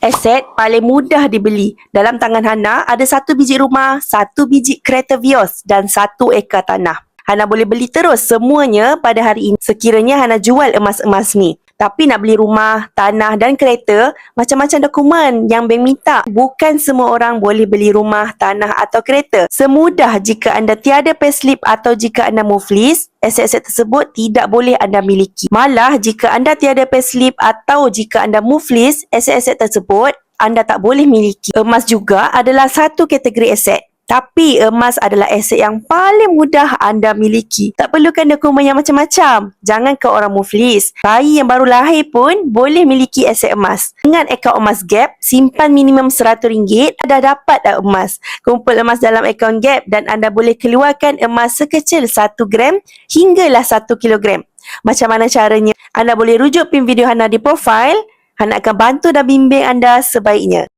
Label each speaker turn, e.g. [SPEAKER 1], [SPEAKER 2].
[SPEAKER 1] Aset paling mudah dibeli. Dalam tangan Hana ada 1 biji rumah, 1 biji kereta Vios dan 1 ekar tanah. Hana boleh beli terus semuanya pada hari ini sekiranya Hana jual emas-emas ni. Tapi nak beli rumah, tanah dan kereta, macam-macam dokumen yang bank minta. Bukan semua orang boleh beli rumah, tanah atau kereta. Semudah jika anda tiada payslip atau jika anda muflis, aset-aset tersebut tidak boleh anda miliki. Malah jika anda tiada payslip atau jika anda muflis, aset-aset tersebut anda tak boleh miliki. Emas juga adalah satu kategori aset. Tapi emas adalah aset yang paling mudah anda miliki. Tak perlukan dokumen yang macam-macam. Jangan ke orang muflis. Bayi yang baru lahir pun boleh miliki aset emas. Dengan akaun emas Gap, simpan minimum RM100, anda dapat emas. Kumpul emas dalam akaun Gap dan anda boleh keluarkan emas sekecil 1 gram hinggalah 1 kilogram. Macam mana caranya? Anda boleh rujuk pin video Hana di profil. Hana akan bantu dan bimbing anda sebaiknya.